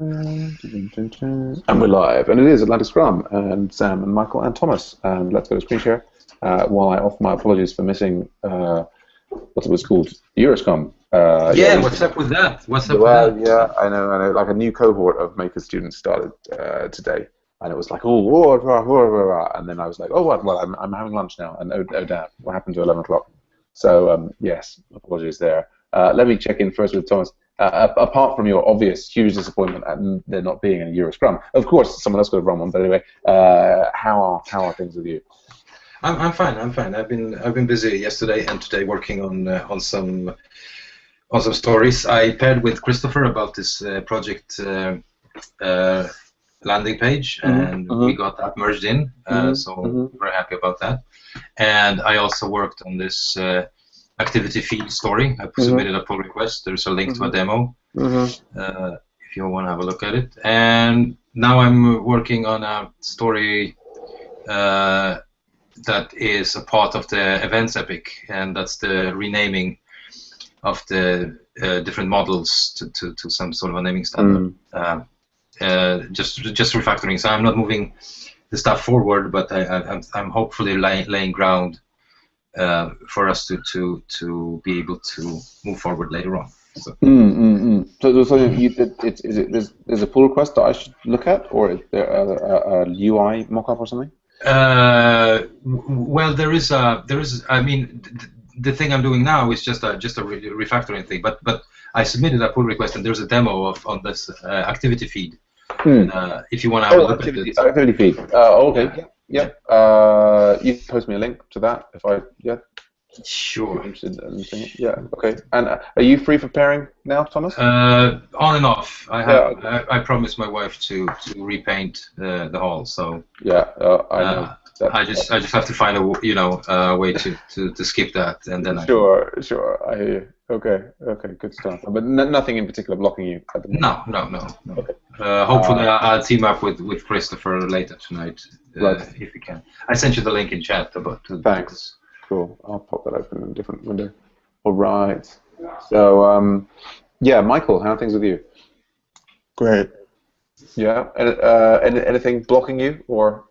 And we're live, and it is Atlantic Scrum, and Sam and Michael and Thomas. And let's go to screen share while I offer my apologies for missing what it was called, Euroscrum. What's up with that? Yeah, I know. Like a new cohort of Maker students started today, and it was like, and then I was like, oh, what? Well, I'm having lunch now, and oh damn, what happened to 11 o'clock? So yes, apologies there. Let me check in first with Thomas. Apart from your obvious huge disappointment at there not being a Euro Scrum, of course someone else could have run one. But anyway, how are things with you? I'm fine. I've been busy yesterday and today working on some stories. I paired with Christopher about this project landing page, and we got that merged in. So very happy about that. And I also worked on this activity feed story. I submitted a pull request. There's a link to a demo if you want to have a look at it. And now I'm working on a story that is a part of the events epic, and that's the renaming of the different models to some sort of a naming standard. Just refactoring. So I'm not moving the stuff forward, but I'm hopefully laying ground for us to be able to move forward later on. So, so there's a pull request that I should look at, or is there a UI mockup or something? Well, there is. I mean, the thing I'm doing now is just a refactoring thing. But I submitted a pull request, and there's a demo on this activity feed. If you want to have a look at it. Activity feed. Okay. Yeah. You can post me a link to that if I Sure. Yeah. Okay. And are you free for pairing now, Thomas? On and off. I promised my wife to repaint the hall. So yeah. I know. I just have to find a way to skip that, and then Sure. I hear you. Okay. Good stuff. But nothing in particular blocking you at the moment. No. Okay. Hopefully, I'll team up with Christopher later tonight, if we can. I sent you the link in chat about. Thanks. Cool. I'll pop that open in a different window. All right. So, yeah, Michael, how are things with you? Great. Yeah. Anything blocking you, or?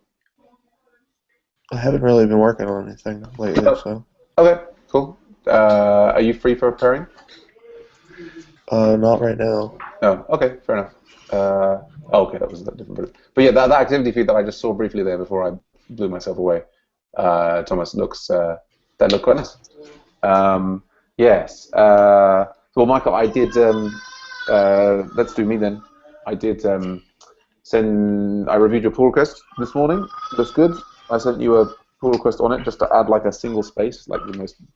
I haven't really been working on anything lately, so. Okay. Cool. Are you free for pairing? Not right now. No. Okay. Fair enough. Okay, that was a different. But yeah, that activity feed that I just saw briefly there before I blew myself away. Thomas that looked quite nice. Yes. Well, Michael, I did. Let's do me then. I did I reviewed your pull request this morning. Looks good. I sent you a pull request on it just to add like a single space, like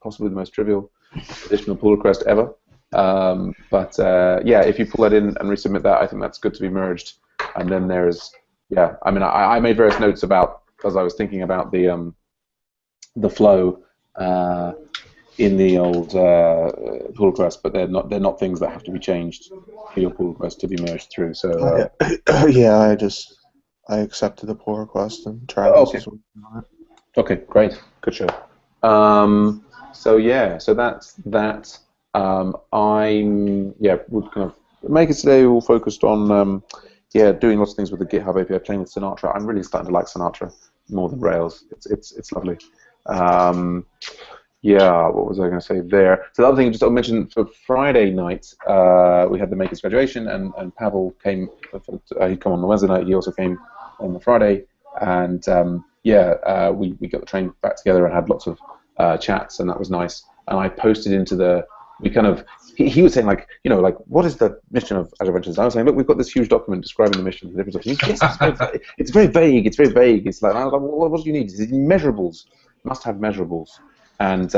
possibly the most trivial additional pull request ever. But yeah, if you pull that in and resubmit that, I think that's good to be merged. And then there's I mean, I made various notes about as I was thinking about the flow in the old pull request, but they're not things that have to be changed for your pull request to be merged through. So yeah, I accepted the pull request and Travis is working on it. Okay, great, good show. So yeah, so that's that. We're kind of Makers today all focused on doing lots of things with the GitHub API, playing with Sinatra. I'm really starting to like Sinatra more than Rails. It's lovely. What was I going to say there? So the other thing, just I mentioned for Friday night, we had the Makers graduation, and Pavel came. He'd come on the Wednesday night. He also came on the Friday, and we got the train back together and had lots of chats, and that was nice. And I posted into he was saying what is the mission of Azure Ventures? I was saying, look, we've got this huge document describing the mission and different stuff. Yes, it's very vague. It's very vague. It's like, I was like, what do you need? He said, measurables. Must have measurables. And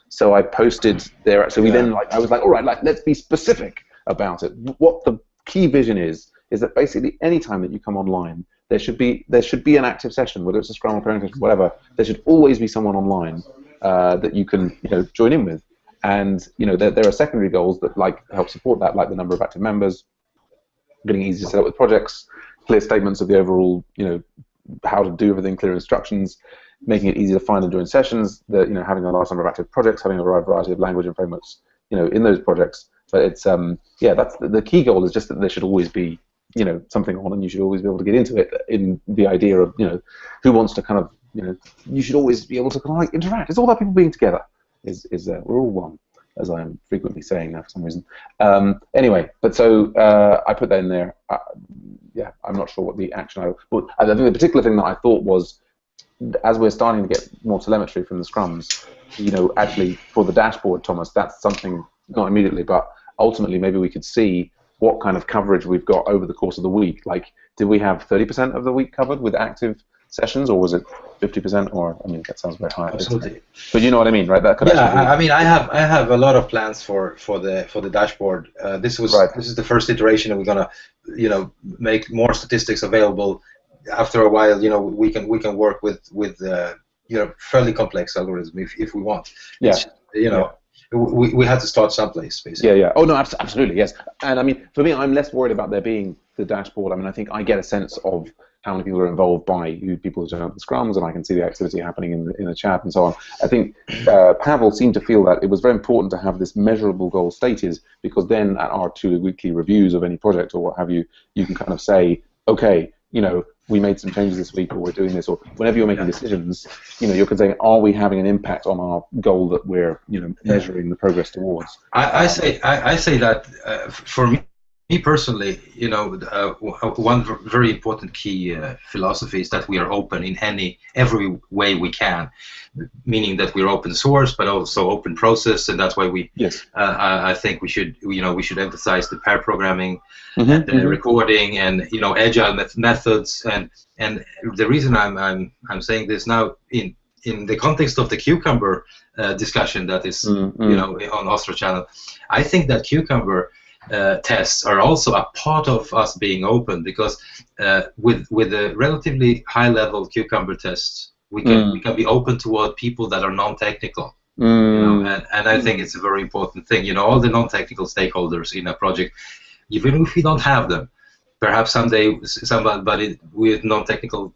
so I posted there. So we then I was like, all right, let's be specific about it. What the key vision is that basically any time that you come online, there should be an active session, whether it's a Scrum or pairing session, whatever. There should always be someone online that you can join in with. And there are secondary goals that help support that, like the number of active members, getting easy to set up with projects, clear statements of the overall how to do everything, clear instructions, making it easy to find and join sessions, having a large number of active projects, having a wide variety of language and frameworks in those projects. But it's that's the key goal is just that there should always be something on, and you should always be able to get into it. In the idea of who wants to kind of you should always be able to kind of like interact. It's all about people being together. We're all one, as I am frequently saying now for some reason. Anyway, but so I put that in there. Yeah, I'm not sure what the action. But I think the particular thing that I thought was, as we're starting to get more telemetry from the scrums, actually for the dashboard, Thomas, that's something, not immediately, but ultimately maybe we could see what kind of coverage we've got over the course of the week. Like, did we have 30% of the week covered with active sessions, or was it 50%? Or that sounds very high. Absolutely. But you know what I mean, right? That could I have a lot of plans for the dashboard. This is the first iteration, and we're gonna make more statistics available. After a while, we can work with fairly complex algorithms if we want. Yeah. We had to start someplace, basically. Yeah. Oh no, absolutely, yes. And for me, I'm less worried about there being the dashboard. I think I get a sense of how many people are involved by people who turn up the scrums, and I can see the activity happening in the chat and so on. I think Pavel seemed to feel that it was very important to have this measurable goal stated, because then at our 2 weekly reviews of any project or what have you, you can kind of say, okay, we made some changes this week, or we're doing this, or whenever you're making decisions, you're saying, are we having an impact on our goal that we're, measuring the progress towards? I say that for me personally, one very important key philosophy is that we are open in every way we can, meaning that we're open source, but also open process, and that's why we. Yes. I think we should emphasize the pair programming, and the recording, and agile methods, and the reason I'm saying this now in the context of the Cucumber discussion that is on Ostra channel, I think that Cucumber tests are also a part of us being open, because with the relatively high-level Cucumber tests, we can be open toward people that are non-technical. And I think it's a very important thing. All the non-technical stakeholders in a project, even if we don't have them, perhaps someday somebody with non-technical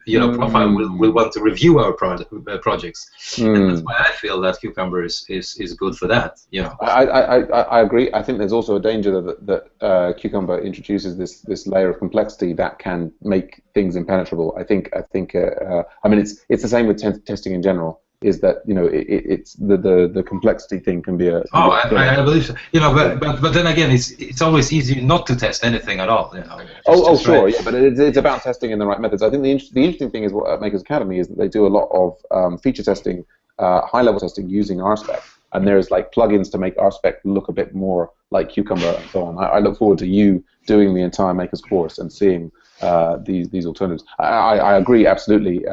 profile will want to review our projects, and that's why I feel that Cucumber is good for that. I agree. I think there's also a danger that Cucumber introduces this layer of complexity that can make things impenetrable. I think it's the same with testing in general. Is that it's the complexity thing can be a. I believe so. But then again, it's always easy not to test anything at all. Sure, yeah, but it's about testing in the right methods. I think the interesting thing is what at Makers Academy is that they do a lot of feature testing, high-level testing using RSpec, and there's like plugins to make RSpec look a bit more like Cucumber and so on. I look forward to you doing the entire Makers course and seeing these alternatives. I agree absolutely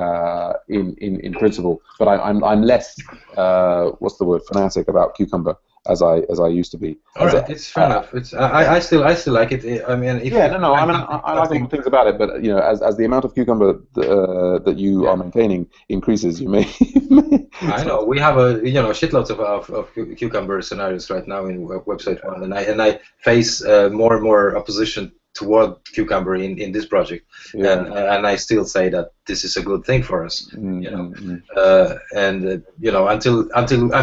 in principle, but I'm less fanatic about Cucumber as I used to be. All right, it's fair enough. I still like it. I like some things about it, but as the amount of Cucumber that you are maintaining increases, you may. I know we have a shitloads of Cucumber scenarios right now in website 1, and I face more and more opposition toward Cucumber in this project, and I still say that this is a good thing for us, until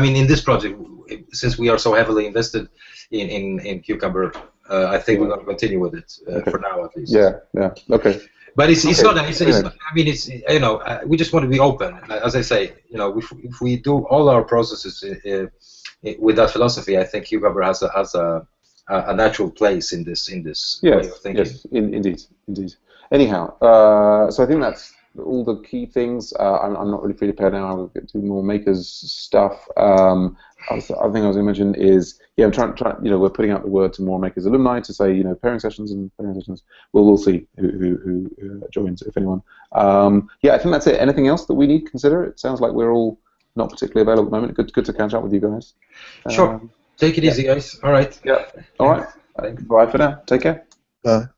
in this project, since we are so heavily invested in Cucumber, I think we're going to continue with it for now at least. Yeah. Okay. But it's not. We just want to be open. As I say, if we do all our processes with that philosophy, I think Cucumber has a natural place in this way of thinking. Yes, indeed. Anyhow, so I think that's all the key things. I'm not really prepared now. I'll get to more Makers stuff. Other thing I was going to mention is, I'm trying. We're putting out the word to more Makers alumni to say, pairing sessions and pairing sessions. We'll see who joins, if anyone. I think that's it. Anything else that we need to consider? It sounds like we're all not particularly available at the moment. Good to catch up with you guys. Sure. Take it easy, guys. All right. Yeah. All right. Bye for now. Take care. Bye.